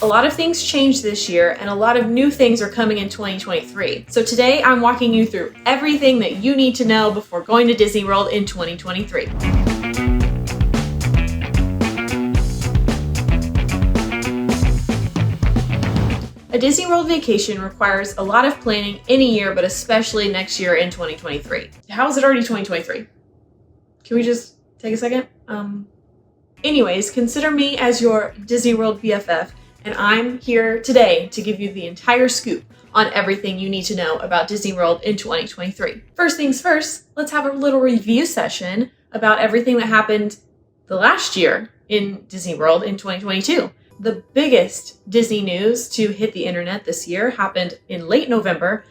A lot of things changed this year and a lot of new things are coming in 2023. So today I'm walking you through everything that you need to know before going to Disney World in 2023. A Disney World vacation requires a lot of planning any year, but especially next year in 2023. How is it already 2023? Can we just take a second? Anyways, consider me as your Disney World BFF, and I'm here today to give you the entire scoop on everything you need to know about Disney World in 2023. First things first, let's have a little review session about everything that happened the last year in Disney World in 2022. The biggest Disney news to hit the internet this year happened in late November,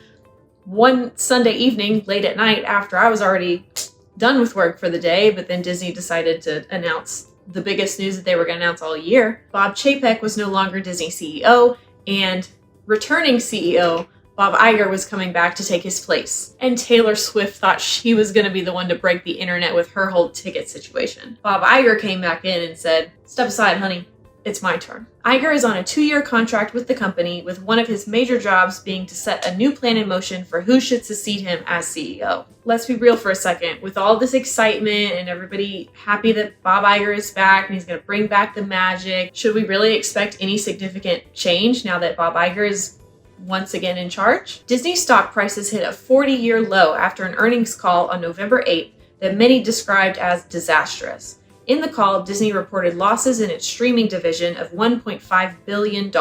one Sunday evening, late at night after I was already done with work for the day, but then Disney decided to announce the biggest news that they were going to announce all year. Bob Chapek was no longer Disney CEO, and returning CEO Bob Iger was coming back to take his place. And Taylor Swift thought she was going to be the one to break the internet with her whole ticket situation. Bob Iger came back in and said, "Step aside, honey. It's my turn." Iger is on a 2-year contract with the company, with one of his major jobs being to set a new plan in motion for who should succeed him as CEO. Let's be real for a second. With all this excitement and everybody happy that Bob Iger is back and he's going to bring back the magic, should we really expect any significant change now that Bob Iger is once again in charge? Disney stock prices hit a 40-year low after an earnings call on November 8th that many described as disastrous. In the call, Disney reported losses in its streaming division of $1.5 billion,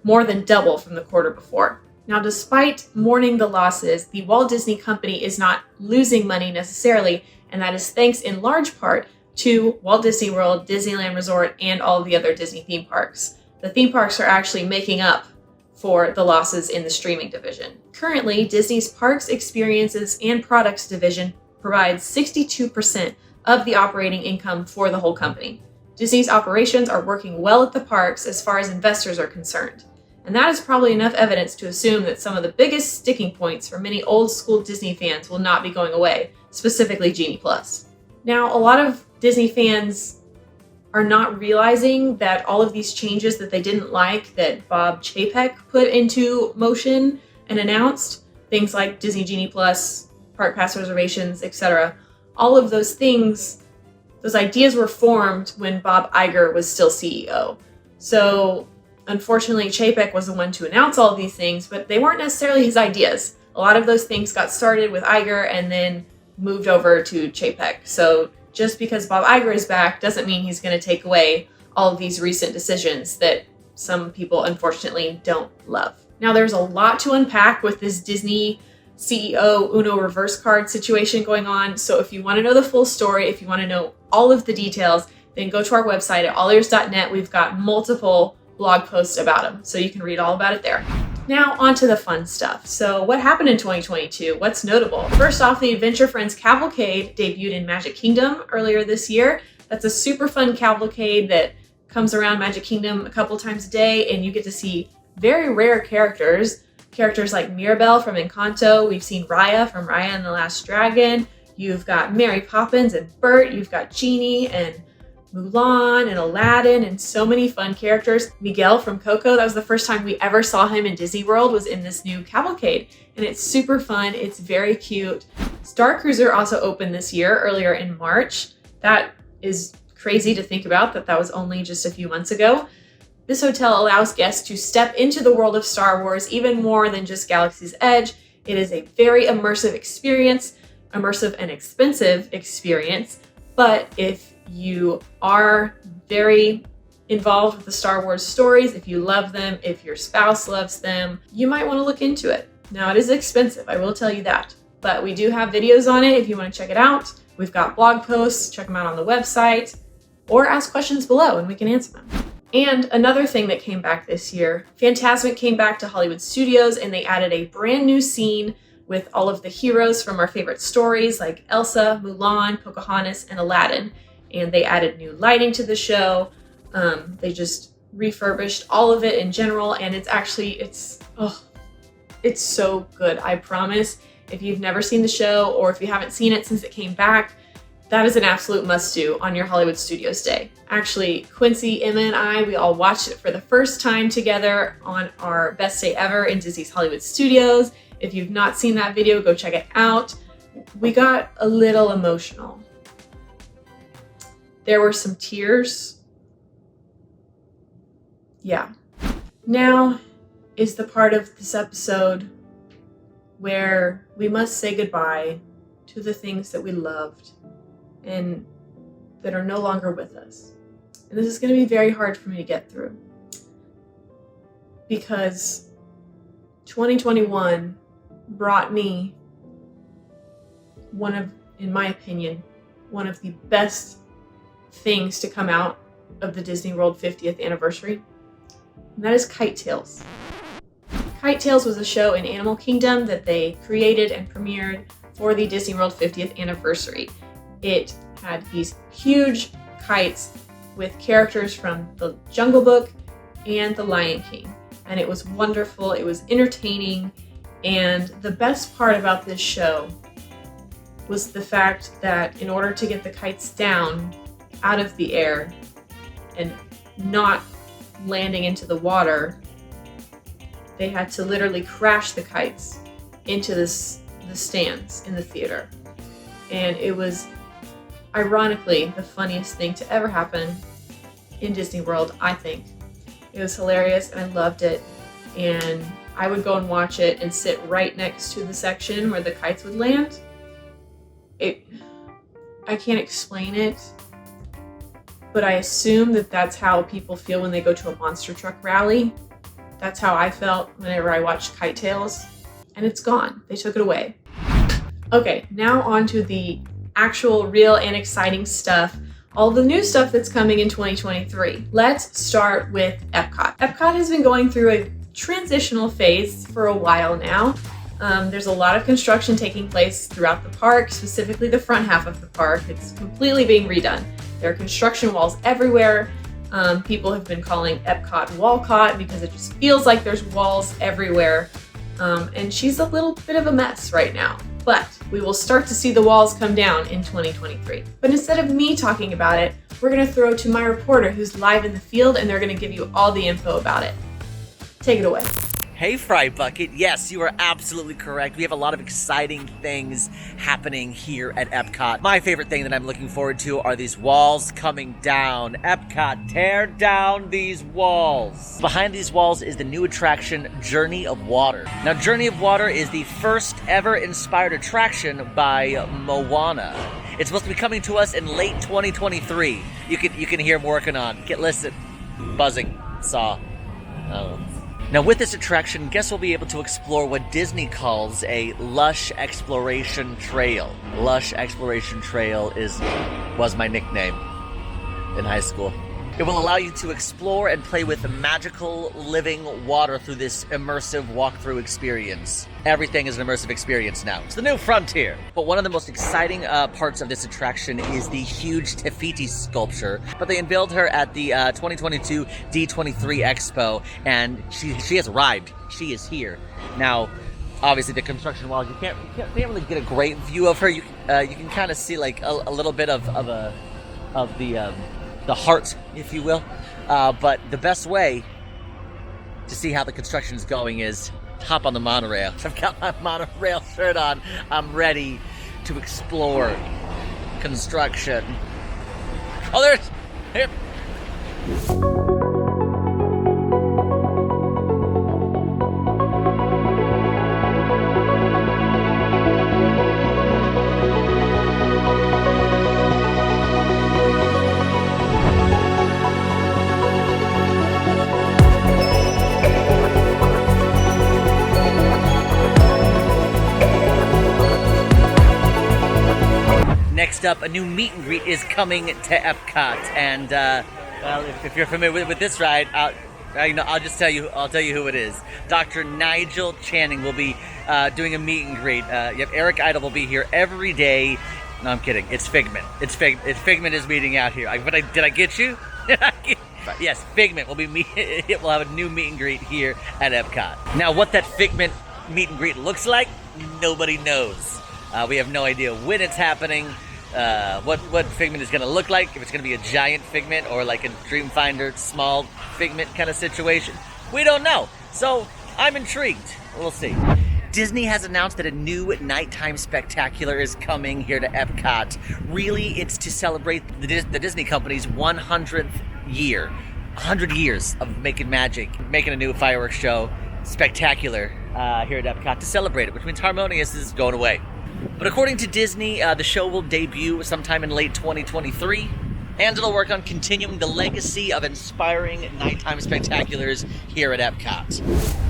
more than double from the quarter before. Now, despite mourning the losses, the Walt Disney Company is not losing money necessarily, and that is thanks in large part to Walt Disney World, Disneyland Resort, and all of the other Disney theme parks. The theme parks are actually making up for the losses in the streaming division. Currently, Disney's Parks, Experiences, and Products division provides 62% of the operating income for the whole company. Disney's operations are working well at the parks as far as investors are concerned. And that is probably enough evidence to assume that some of the biggest sticking points for many old school Disney fans will not be going away, specifically Genie Plus. Now, a lot of Disney fans are not realizing that all of these changes that they didn't like that Bob Chapek put into motion and announced, things like Disney Genie Plus, park pass reservations, etc., all of those things, those ideas were formed when Bob Iger was still CEO. So unfortunately, Chapek was the one to announce all of these things, but they weren't necessarily his ideas. A lot of those things got started with Iger and then moved over to Chapek. So just because Bob Iger is back doesn't mean he's going to take away all of these recent decisions that some people unfortunately don't love. Now, there's a lot to unpack with this Disney CEO Uno reverse card situation going on. So if you want to know the full story, if you want to know all of the details, then go to our website at AllEars.net. We've got multiple blog posts about them, so you can read all about it there. Now on to the fun stuff. So what happened in 2022? What's notable? First off, the Adventure Friends Cavalcade debuted in Magic Kingdom earlier this year. That's a super fun cavalcade that comes around Magic Kingdom a couple times a day, and you get to see very rare characters like Mirabelle from Encanto. We've seen Raya from Raya and the Last Dragon. You've got Mary Poppins and Bert. You've got Genie and Mulan and Aladdin and so many fun characters. Miguel from Coco, that was the first time we ever saw him in Disney World, was in this new cavalcade. And it's super fun. It's very cute. Star Cruiser also opened this year, earlier in March. That is crazy to think about that was only just a few months ago. This hotel allows guests to step into the world of Star Wars even more than just Galaxy's Edge. It is a very immersive experience, immersive and expensive experience. But if you are very involved with the Star Wars stories, if you love them, if your spouse loves them, you might want to look into it. Now, it is expensive, I will tell you that. But we do have videos on it if you want to check it out. We've got blog posts, check them out on the website, or ask questions below and we can answer them. And another thing that came back this year, Fantasmic came back to Hollywood Studios and they added a brand new scene with all of the heroes from our favorite stories like Elsa, Mulan, Pocahontas, and Aladdin. And they added new lighting to the show. They just refurbished all of it in general, and it's so good. I promise. If you've never seen the show or if you haven't seen it since it came back, That is an absolute must-do on your Hollywood Studios day. Actually, Quincy, Emma, and I, we all watched it for the first time together on our best day ever in Disney's Hollywood Studios. If you've not seen that video, go check it out. We got a little emotional. There were some tears. Yeah. Now is the part of this episode where we must say goodbye to the things that we loved and that are no longer with us. And this is going to be very hard for me to get through because 2021 brought me in my opinion, one of the best things to come out of the Disney World 50th anniversary, and that is Kite Tales. Kite Tales was a show in Animal Kingdom that they created and premiered for the Disney World 50th anniversary. It had these huge kites with characters from the Jungle Book and the Lion King. And it was wonderful, it was entertaining, and the best part about this show was the fact that in order to get the kites down out of the air and not landing into the water, they had to literally crash the kites into the stands in the theater. And it was ironically the funniest thing to ever happen in Disney World, I think. It was hilarious and I loved it. And I would go and watch it and sit right next to the section where the kites would land. I can't explain it, but I assume that that's how people feel when they go to a monster truck rally. That's how I felt whenever I watched Kite Tales, and it's gone. They took it away. Okay, now on to the actual real and exciting stuff, all the new stuff that's coming in 2023. Let's start with Epcot. Epcot has been going through a transitional phase for a while now. There's a lot of construction taking place throughout the park, specifically the front half of the park. It's completely being redone. There are construction walls everywhere. People have been calling Epcot Walcott because it just feels like there's walls everywhere. And she's a little bit of a mess right now. But we will start to see the walls come down in 2023. But instead of me talking about it, we're going to throw to my reporter who's live in the field, and they're going to give you all the info about it. Take it away. Hey, Fry Bucket. Yes, you are absolutely correct. We have a lot of exciting things happening here at Epcot. My favorite thing that I'm looking forward to are these walls coming down. Epcot, tear down these walls. Behind these walls is the new attraction, Journey of Water. Now, Journey of Water is the first ever inspired attraction by Moana. It's supposed to be coming to us in late 2023. You can hear them working on. Listen, buzzing, saw. I don't know. Now, with this attraction, guests will be able to explore what Disney calls a lush exploration trail. Lush exploration trail was my nickname in high school. It will allow you to explore and play with the magical living water through this immersive walkthrough experience. Everything is an immersive experience now. It's the new frontier. But one of the most exciting parts of this attraction is the huge Te Fiti sculpture. But they unveiled her at the 2022 D23 Expo, and she has arrived. She is here. Now, obviously the construction walls, you can't really get a great view of her. You can kind of see like a little bit of the heart, if you will. But the best way to see how the construction is going is hop on the monorail. I've got my monorail shirt on. I'm ready to explore construction. Oh, there it is. Here. Next up, a new meet and greet is coming to Epcot, and well, if you're familiar with this ride, I'll just tell you. I'll tell you who it is. Dr. Nigel Channing will be doing a meet and greet. Eric Idle will be here every day. No, I'm kidding. It's Figment. Figment is meeting out here. Did I get you? Yes, Figment will be we'll have a new meet and greet here at Epcot. Now, what that Figment meet and greet looks like, nobody knows. We have no idea when it's happening. what Figment is going to look like, if it's going to be a giant Figment or like a Dreamfinder small Figment kind of situation. We don't know. So I'm intrigued. We'll see. Disney has announced that a new nighttime spectacular is coming here to Epcot. Really, it's to celebrate the Disney company's 100th year. 100 years of making magic, making a new fireworks show spectacular here at Epcot to celebrate it, which means Harmonious is going away. But according to Disney, the show will debut sometime in late 2023, and it'll work on continuing the legacy of inspiring nighttime spectaculars here at Epcot.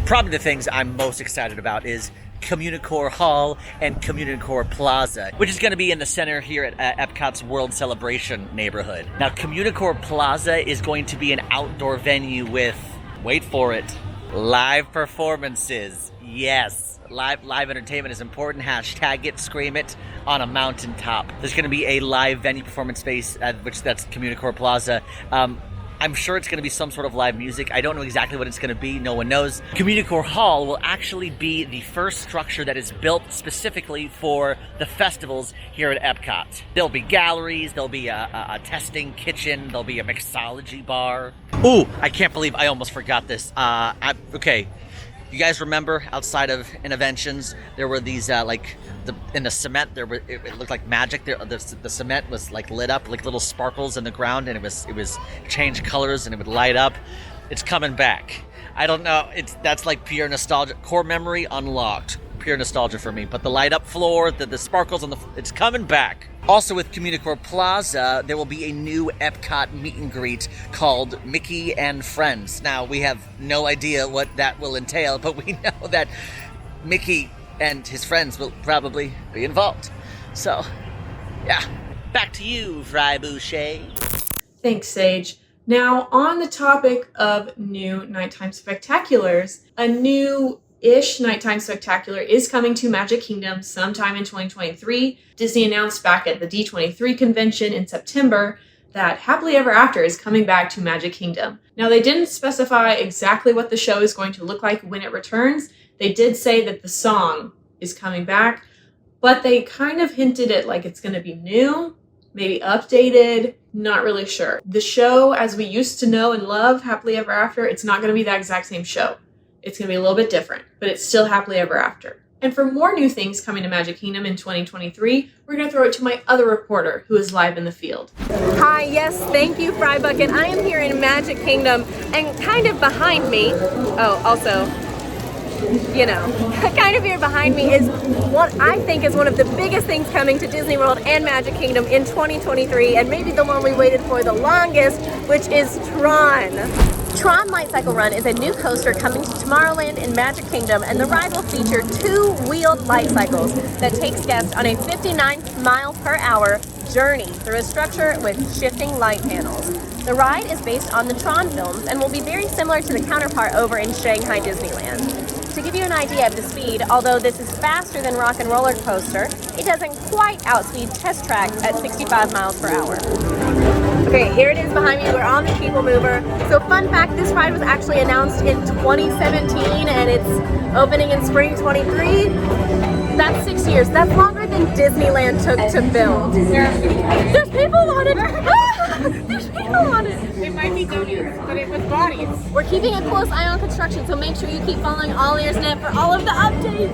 Probably the things I'm most excited about is Communicore Hall and Communicore Plaza, which is going to be in the center here at Epcot's World Celebration neighborhood. Now, Communicore Plaza is going to be an outdoor venue with, wait for it, live performances. Yes, live entertainment is important. Hashtag it, scream it on a mountaintop. There's going to be a live venue performance space, that's Communicore Plaza. I'm sure it's going to be some sort of live music. I don't know exactly what it's going to be. No one knows. Communicore Hall will actually be the first structure that is built specifically for the festivals here at Epcot. There'll be galleries. There'll be a testing kitchen. There'll be a mixology bar. Ooh, I can't believe I almost forgot this. Okay. You guys remember outside of Innoventions, there were these in the cement. It looked like magic. The cement was like lit up like little sparkles in the ground, and it was changed colors and it would light up. It's coming back. I don't know. That's like pure nostalgia. Core memory unlocked. Pure nostalgia for me. But the light up floor, the sparkles it's coming back. Also with Communicore Plaza, there will be a new Epcot meet and greet called Mickey and Friends. Now, we have no idea what that will entail, but we know that Mickey and his friends will probably be involved. So, yeah. Back to you, Fry Boucher. Thanks, Sage. Now, on the topic of new nighttime spectaculars, a new-ish nighttime spectacular is coming to Magic Kingdom sometime in 2023. Disney announced back at the D23 convention in September that Happily Ever After is coming back to Magic Kingdom. Now, they didn't specify exactly what the show is going to look like when it returns. They did say that the song is coming back, but they kind of hinted at like it's going to be new, maybe updated, not really sure. The show, as we used to know and love Happily Ever After, it's not going to be that exact same show. It's going to be a little bit different, but it's still Happily Ever After. And for more new things coming to Magic Kingdom in 2023, we're going to throw it to my other reporter who is live in the field. Hi, yes, thank you, Fry Bucket. I am here in Magic Kingdom, and kind of behind me, kind of here behind me is what I think is one of the biggest things coming to Disney World and Magic Kingdom in 2023, and maybe the one we waited for the longest, which is Tron. Tron Light Cycle Run is a new coaster coming to Tomorrowland in Magic Kingdom, and the ride will feature two-wheeled light cycles that takes guests on a 59-mile-per-hour journey through a structure with shifting light panels. The ride is based on the Tron films and will be very similar to the counterpart over in Shanghai Disneyland. To give you an idea of the speed, although this is faster than Rock and Roller Coaster, it doesn't quite outspeed Test Track at 65 miles per hour. Okay, here it is behind me. We're on the People Mover. So fun fact, this ride was actually announced in 2017 and it's opening in spring 23. That's 6 years. That's longer than Disneyland took to build. There's people on it! There's people on it! It might be dummies, but it was bodies. We're keeping a close eye on construction, so make sure you keep following AllEars.net for all of the updates.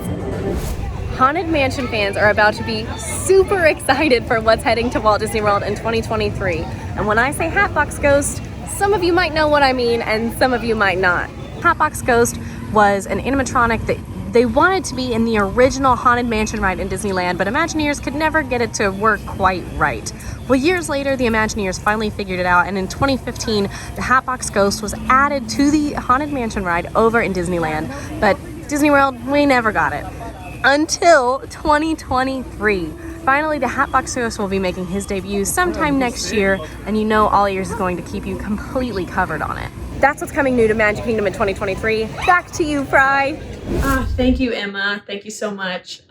Haunted Mansion fans are about to be super excited for what's heading to Walt Disney World in 2023. And when I say Hatbox Ghost, some of you might know what I mean and some of you might not. Hatbox Ghost was an animatronic that they wanted to be in the original Haunted Mansion ride in Disneyland, but Imagineers could never get it to work quite right. Well, years later, the Imagineers finally figured it out, and in 2015, the Hatbox Ghost was added to the Haunted Mansion ride over in Disneyland, but Disney World, we never got it. Until 2023. Finally, the Hatbox Ghost will be making his debut sometime next year, and you know AllEars is going to keep you completely covered on it. That's what's coming new to Magic Kingdom in 2023. Back to you, Fry. Thank you, Emma. Thank you so much.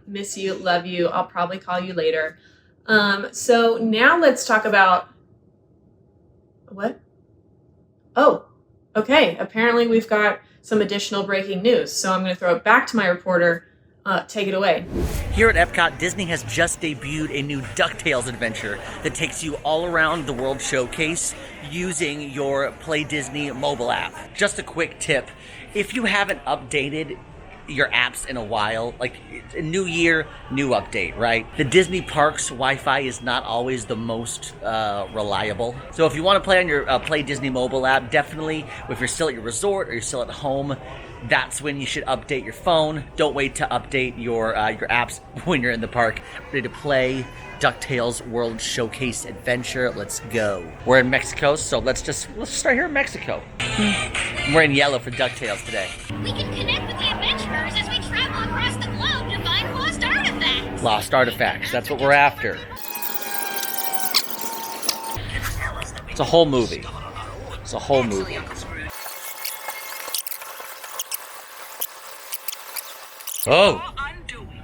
Miss you, love you. I'll probably call you later. So now let's talk about what? Oh, okay. Apparently we've got some additional breaking news. So I'm going to throw it back to my reporter. take it away. Here at Epcot, Disney has just debuted a new DuckTales adventure that takes you all around the World Showcase using your Play Disney mobile app. Just a quick tip, if you haven't updated your apps in a while, like it's a new year, new update, right? The Disney Parks Wi-Fi is not always the most reliable. So if you want to play on your Play Disney mobile app, definitely, if you're still at your resort or you're still at home, that's when you should update your phone. Don't wait to update your apps when you're in the park. Ready to play DuckTales World Showcase Adventure. Let's go. We're in Mexico, so let's start here in Mexico. We're in yellow for DuckTales today. We can connect with the adventurers as we travel across the globe to find lost artifacts. Lost artifacts, that's what we're after. It's a whole movie. It's a whole movie. Oh,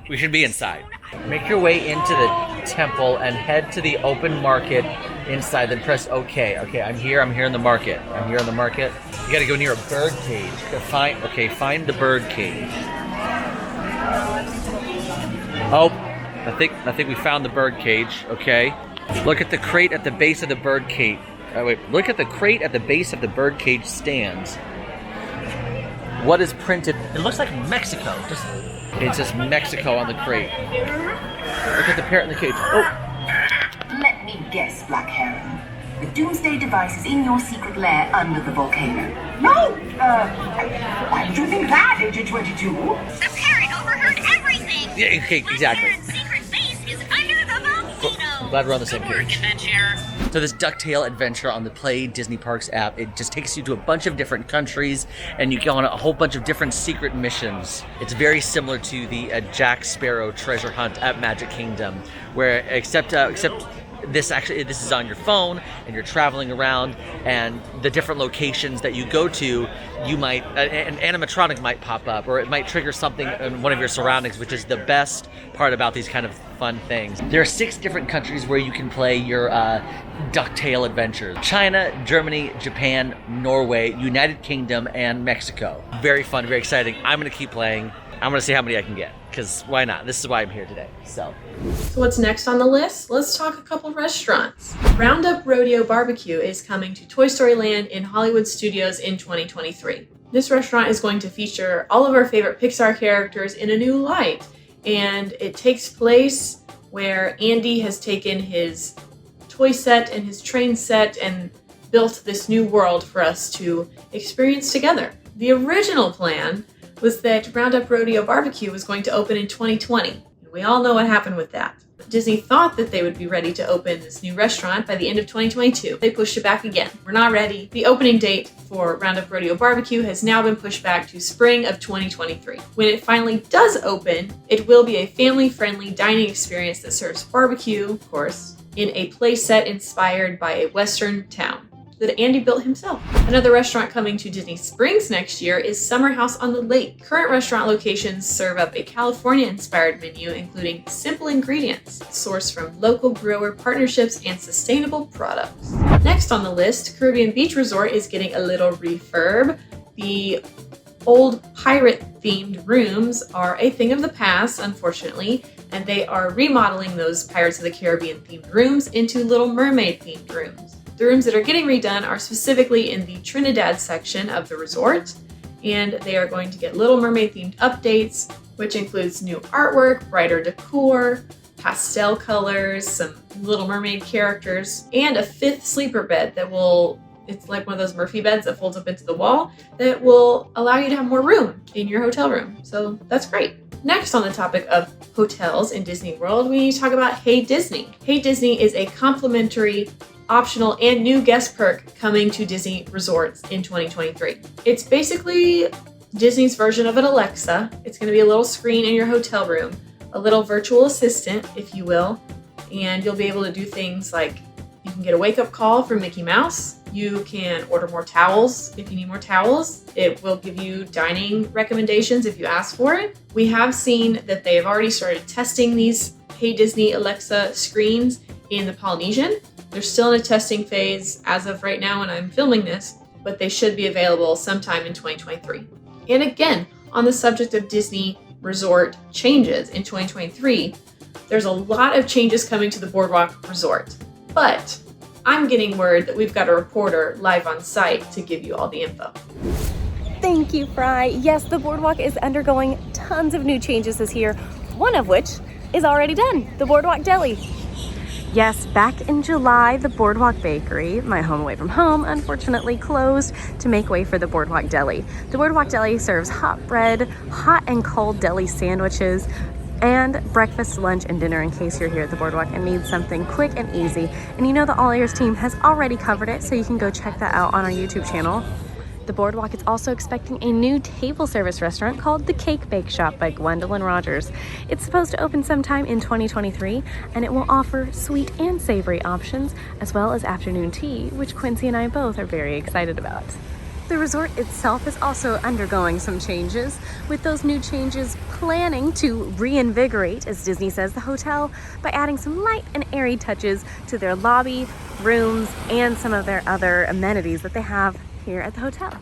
we should be inside. Make your way into the temple and head to the open market inside, then press OK. Okay, I'm here in the market. I'm here in the market. You gotta go near a bird cage. Find the bird cage. Oh, I think we found the bird cage. Okay. Look at the crate at the base of the bird cage. Look at the crate at the base of the bird cage stands. What is printed? It looks like Mexico. It says Mexico on the crate. Look at the parrot in the cage. Oh. Let me guess, Black Heron. The Doomsday device is in your secret lair under the volcano. No! Why would you think that, Agent 22? The parrot overheard everything. Yeah, okay, exactly. Black Heron's secret base is under the volcano. I'm glad we're on the same page. Adventure. So this DuckTale adventure on the Play Disney Parks app, it just takes you to a bunch of different countries and you go on a whole bunch of different secret missions. It's very similar to the Jack Sparrow treasure hunt at Magic Kingdom, where except this is on your phone and you're traveling around, and the different locations that you go to, you might an animatronic might pop up, or it might trigger something in one of your surroundings, which is the best part about these kind of fun things. There are 6 different countries where you can play your DuckTale adventures: China, Germany, Japan, Norway, United Kingdom, and Mexico. Very fun, very exciting. I'm gonna keep playing. I'm gonna see how many I can get, because why not? This is why I'm here today. So what's next on the list? Let's talk a couple restaurants. Roundup Rodeo BBQ is coming to Toy Story Land in Hollywood Studios in 2023. This restaurant is going to feature all of our favorite Pixar characters in a new light, and it takes place where Andy has taken his toy set and his train set and built this new world for us to experience together. The original plan was that Roundup Rodeo BBQ was going to open in 2020. And we all know what happened with that. Disney thought that they would be ready to open this new restaurant by the end of 2022. They pushed it back again. We're not ready. The opening date for Roundup Rodeo BBQ has now been pushed back to spring of 2023. When it finally does open, it will be a family-friendly dining experience that serves barbecue, of course, in a place set inspired by a Western town that Andy built himself. Another restaurant coming to Disney Springs next year is Summer House on the Lake. Current restaurant locations serve up a California-inspired menu, including simple ingredients sourced from local grower partnerships and sustainable products. Next on the list, Caribbean Beach Resort is getting a little refurb. The old pirate-themed rooms are a thing of the past, unfortunately, and they are remodeling those Pirates of the Caribbean-themed rooms into Little Mermaid-themed rooms. The rooms that are getting redone are specifically in the Trinidad section of the resort, and they are going to get Little Mermaid themed updates, which includes new artwork, brighter decor, pastel colors, some Little Mermaid characters, and a 5th sleeper bed that it's like one of those Murphy beds that folds up into the wall that will allow you to have more room in your hotel room. So that's great. Next on the topic of hotels in Disney World, we need to talk about Hey Disney. Hey Disney is a complimentary, optional, and new guest perk coming to Disney resorts in 2023. It's basically Disney's version of an Alexa. It's going to be a little screen in your hotel room, a little virtual assistant, if you will, and you'll be able to do things like you can get a wake-up call from Mickey Mouse. You can order more towels if you need more towels. It will give you dining recommendations if you ask for it. We have seen that they have already started testing these Hey Disney Alexa screens in the Polynesian. They're still in a testing phase as of right now when I'm filming this, but they should be available sometime in 2023. And again, on the subject of Disney Resort changes in 2023, there's a lot of changes coming to the Boardwalk Resort. But I'm getting word that we've got a reporter live on site to give you all the info. Thank you, Fry. Yes, the Boardwalk is undergoing tons of new changes this year, one of which is already done, the Boardwalk Deli. Yes, back in July, the Boardwalk Bakery, my home away from home, unfortunately closed to make way for the Boardwalk Deli. The Boardwalk Deli serves hot bread, hot and cold deli sandwiches, and breakfast, lunch, and dinner in case you're here at the Boardwalk and need something quick and easy. And you know the AllEars team has already covered it, so you can go check that out on our YouTube channel. The Boardwalk is also expecting a new table service restaurant called the Cake Bake Shop by Gwendolyn Rogers. It's supposed to open sometime in 2023, and it will offer sweet and savory options, as well as afternoon tea, which Quincy and I both are very excited about. The resort itself is also undergoing some changes, with those new changes planning to reinvigorate, as Disney says, the hotel by adding some light and airy touches to their lobby, rooms, and some of their other amenities that they have here at the hotel.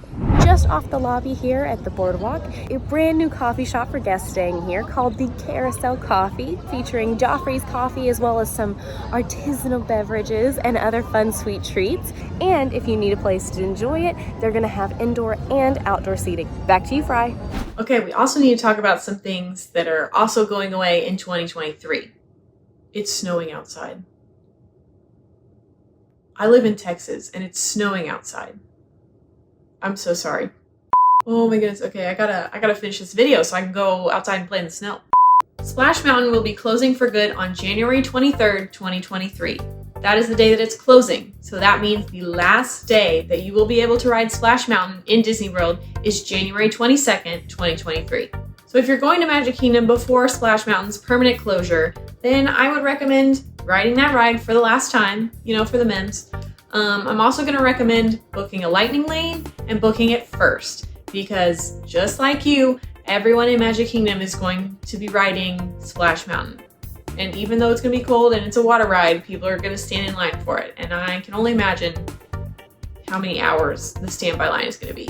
Just off the lobby here at the Boardwalk, a brand new coffee shop for guests staying here called the Carousel Coffee, featuring Joffrey's coffee as well as some artisanal beverages and other fun sweet treats. And if you need a place to enjoy it, they're gonna have indoor and outdoor seating. Back to you, Fry. Okay, we also need to talk about some things that are also going away in 2023. It's snowing outside. I live in Texas and it's snowing outside. I'm so sorry. Oh my goodness. Okay, I gotta finish this video so I can go outside and play in the snow. Splash Mountain will be closing for good on January 23rd, 2023. That is the day that it's closing. So that means the last day that you will be able to ride Splash Mountain in Disney World is January 22nd, 2023. So if you're going to Magic Kingdom before Splash Mountain's permanent closure, then I would recommend riding that ride for the last time, for the memes. I'm also going to recommend booking a lightning lane and booking it first, because just like you, everyone in Magic Kingdom is going to be riding Splash Mountain. And even though it's going to be cold and it's a water ride, people are going to stand in line for it. And I can only imagine how many hours the standby line is going to be.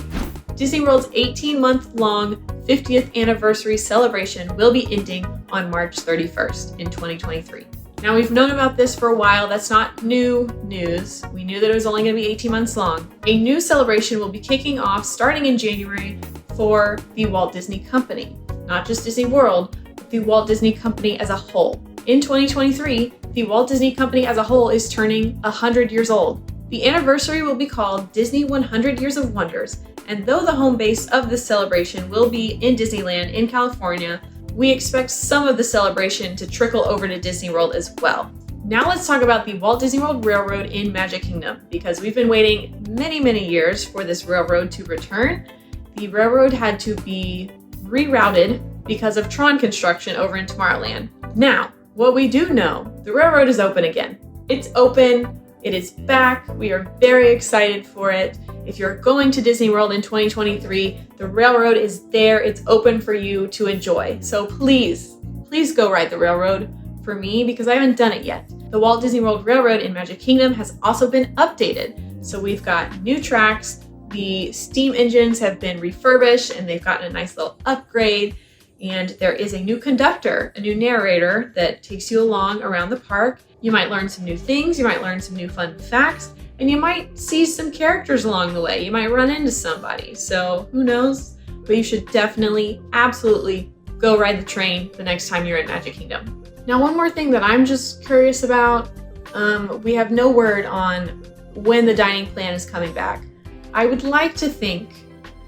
Disney World's 18-month-long 50th anniversary celebration will be ending on March 31st in 2023. Now, we've known about this for a while. That's not new news. We knew that it was only going to be 18 months long. A new celebration will be kicking off starting in January for the Walt Disney Company. Not just Disney World, but the Walt Disney Company as a whole. In 2023, the Walt Disney Company as a whole is turning 100 years old. The anniversary will be called Disney 100 Years of Wonders, and though the home base of this celebration will be in Disneyland in California, we expect some of the celebration to trickle over to Disney World as well. Now let's talk about the Walt Disney World Railroad in Magic Kingdom, because we've been waiting many, many years for this railroad to return. The railroad had to be rerouted because of Tron construction over in Tomorrowland. Now, what we do know, the railroad is open again. It's open, it is back, we are very excited for it. If you're going to Disney World in 2023, the railroad is there, it's open for you to enjoy. So please go ride the railroad for me, because I haven't done it yet. The Walt Disney World Railroad in Magic Kingdom has also been updated. So we've got new tracks, the steam engines have been refurbished and they've gotten a nice little upgrade. And there is a new conductor, a new narrator that takes you along around the park. You might learn some new things, you might learn some new fun facts, and you might see some characters along the way. You might run into somebody, so who knows? But you should definitely, absolutely go ride the train the next time you're in Magic Kingdom. Now, one more thing that I'm just curious about, we have no word on when the dining plan is coming back. I would like to think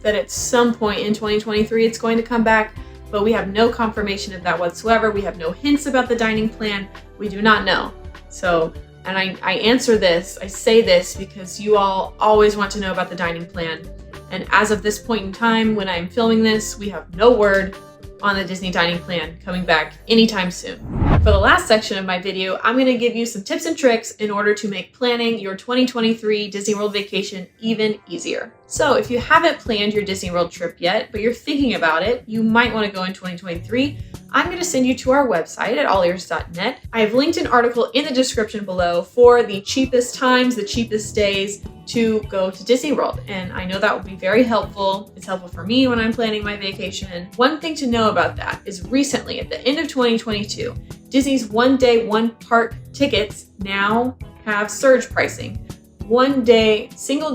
that at some point in 2023 it's going to come back, but we have no confirmation of that whatsoever. We have no hints about the dining plan. We do not know. So, and I answer this, I say this because you all always want to know about the dining plan. And as of this point in time, when I'm filming this, we have no word on the Disney dining plan coming back anytime soon. For the last section of my video, I'm going to give you some tips and tricks in order to make planning your 2023 Disney World vacation even easier. So if you haven't planned your Disney World trip yet, but you're thinking about it, you might want to go in 2023, I'm going to send you to our website at AllEars.net. I have linked an article in the description below for the cheapest times, the cheapest days to go to Disney World. And I know that will be very helpful. It's helpful for me when I'm planning my vacation. One thing to know about that is recently, at the end of 2022, Disney's one day, one park tickets now have surge pricing. 1 day, single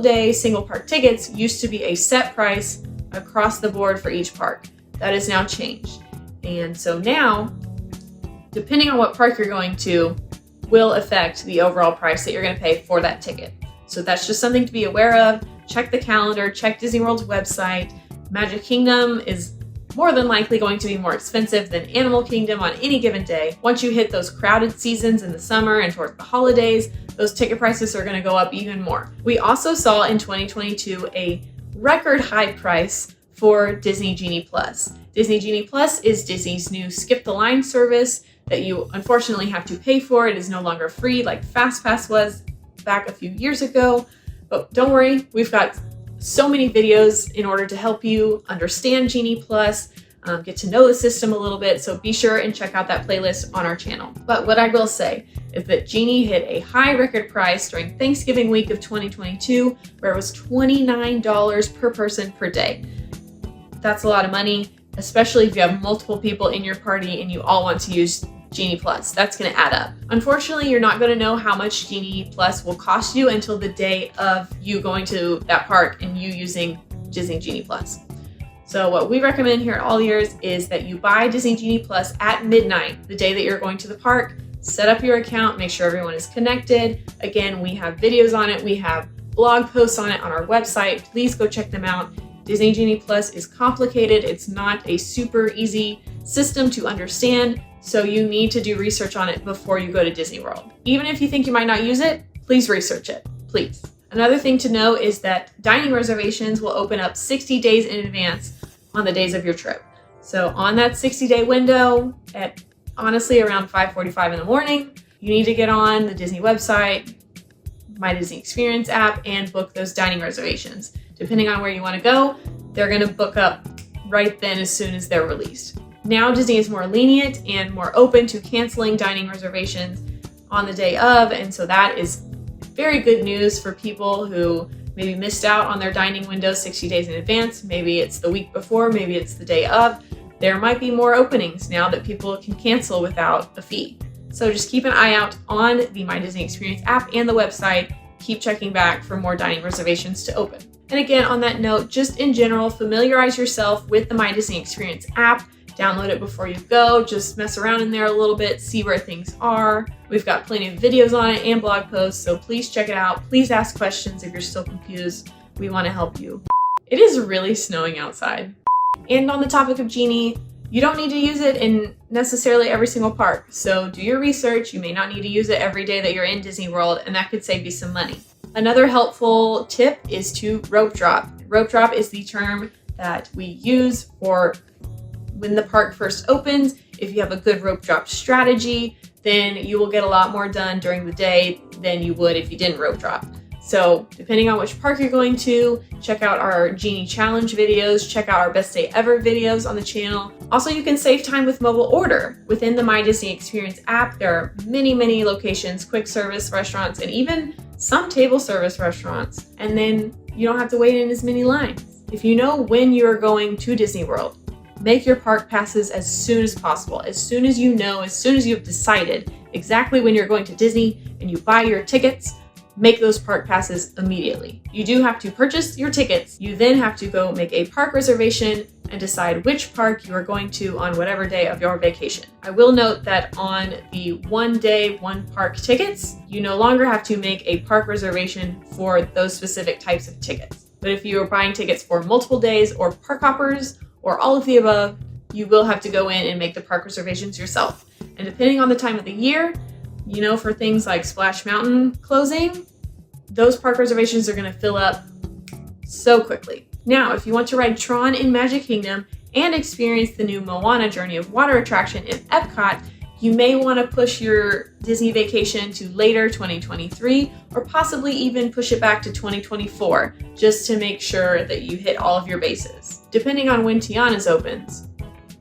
park tickets used to be a set price across the board for each park. That has now changed. And so now, depending on what park you're going to, will affect the overall price that you're going to pay for that ticket. So that's just something to be aware of. Check the calendar, check Disney World's website. Magic Kingdom is more than likely going to be more expensive than Animal Kingdom on any given day. Once you hit those crowded seasons in the summer and towards the holidays, those ticket prices are going to go up even more. We also saw in 2022 a record high price for Disney Genie Plus. Disney Genie Plus is Disney's new skip the line service that you unfortunately have to pay for. It is no longer free like FastPass was back a few years ago. But don't worry, we've got so many videos in order to help you understand Genie Plus, get to know the system a little bit, so be sure and check out that playlist on our channel. But what I will say is that Genie hit a high record price during Thanksgiving week of 2022, where it was $29 per person per day. That's a lot of money, especially if you have multiple people in your party and you all want to use Genie Plus. That's going to add up. Unfortunately, you're not going to know how much Genie Plus will cost you until the day of you going to that park and you using Disney Genie Plus. So what we recommend here at AllEars is that you buy Disney Genie Plus at midnight, the day that you're going to the park. Set up your account, make sure everyone is connected. Again, we have videos on it. We have blog posts on it on our website. Please go check them out. Disney Genie Plus is complicated. It's not a super easy system to understand, so you need to do research on it before you go to Disney World. Even if you think you might not use it, please research it, please. Another thing to know is that dining reservations will open up 60 days in advance on the days of your trip. So on that 60-day window, at honestly around 5:45 in the morning, you need to get on the Disney website, My Disney Experience app, and book those dining reservations. Depending on where you want to go, they're going to book up right then as soon as they're released. Now Disney is more lenient and more open to canceling dining reservations on the day of, and so that is very good news for people who maybe missed out on their dining window 60 days in advance. Maybe it's the week before, maybe it's the day of. There might be more openings now that people can cancel without a fee. So just keep an eye out on the My Disney Experience app and the website. Keep checking back for more dining reservations to open. And again, on that note, just in general, familiarize yourself with the My Disney Experience app. Download it before you go. Just mess around in there a little bit, see where things are. We've got plenty of videos on it and blog posts, so please check it out. Please ask questions if you're still confused. We want to help you. It is really snowing outside. And on the topic of Genie, you don't need to use it in necessarily every single park. So do your research. You may not need to use it every day that you're in Disney World, and that could save you some money. Another helpful tip is to rope drop. Rope drop is the term that we use for when the park first opens. If you have a good rope drop strategy, then you will get a lot more done during the day than you would if you didn't rope drop. So depending on which park you're going to, check out our Genie Challenge videos, check out our Best Day Ever videos on the channel. Also, you can save time with mobile order. Within the My Disney Experience app, there are many, many locations, quick service restaurants, and even some table service restaurants. And then you don't have to wait in as many lines. If you know when you're going to Disney World, make your park passes as soon as possible. As soon as you know, as soon as you've decided exactly when you're going to Disney and you buy your tickets, make those park passes immediately. You do have to purchase your tickets. You then have to go make a park reservation and decide which park you are going to on whatever day of your vacation. I will note that on the 1 day, 1 park tickets, you no longer have to make a park reservation for those specific types of tickets. But if you are buying tickets for multiple days or park hoppers or all of the above, you will have to go in and make the park reservations yourself. And depending on the time of the year, you know, for things like Splash Mountain closing, those park reservations are going to fill up so quickly. Now, if you want to ride Tron in Magic Kingdom and experience the new Moana Journey of Water attraction in Epcot, you may want to push your Disney vacation to later 2023, or possibly even push it back to 2024, just to make sure that you hit all of your bases. Depending on when Tiana's opens,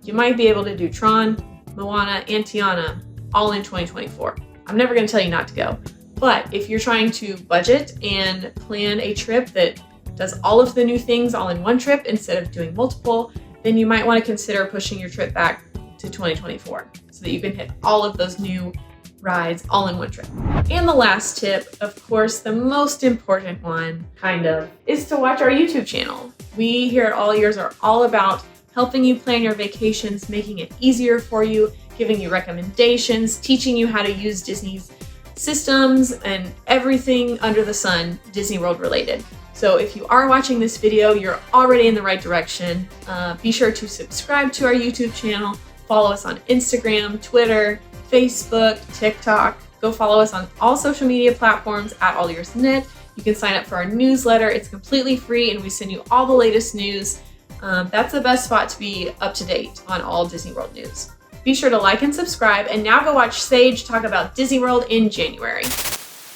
you might be able to do Tron, Moana, and Tiana all in 2024. I'm never going to tell you not to go. But if you're trying to budget and plan a trip that does all of the new things all in one trip instead of doing multiple, then you might want to consider pushing your trip back to 2024 so that you can hit all of those new rides all in one trip. And the last tip, of course, the most important one, kind of, is to watch our YouTube channel. We here at AllEars are all about helping you plan your vacations, making it easier for you, giving you recommendations, teaching you how to use Disney's systems and everything under the sun Disney World related. So if you are watching this video, you're already in the right direction. Be sure to subscribe to our YouTube channel, follow us on Instagram, Twitter, Facebook, TikTok. Go follow us on all social media platforms at AllEars.net. You can sign up for our newsletter. It's completely free and we send you all the latest news. That's the best spot to be up to date on all Disney World news. Be sure to like and subscribe, and now go watch Sage talk about Disney World in January.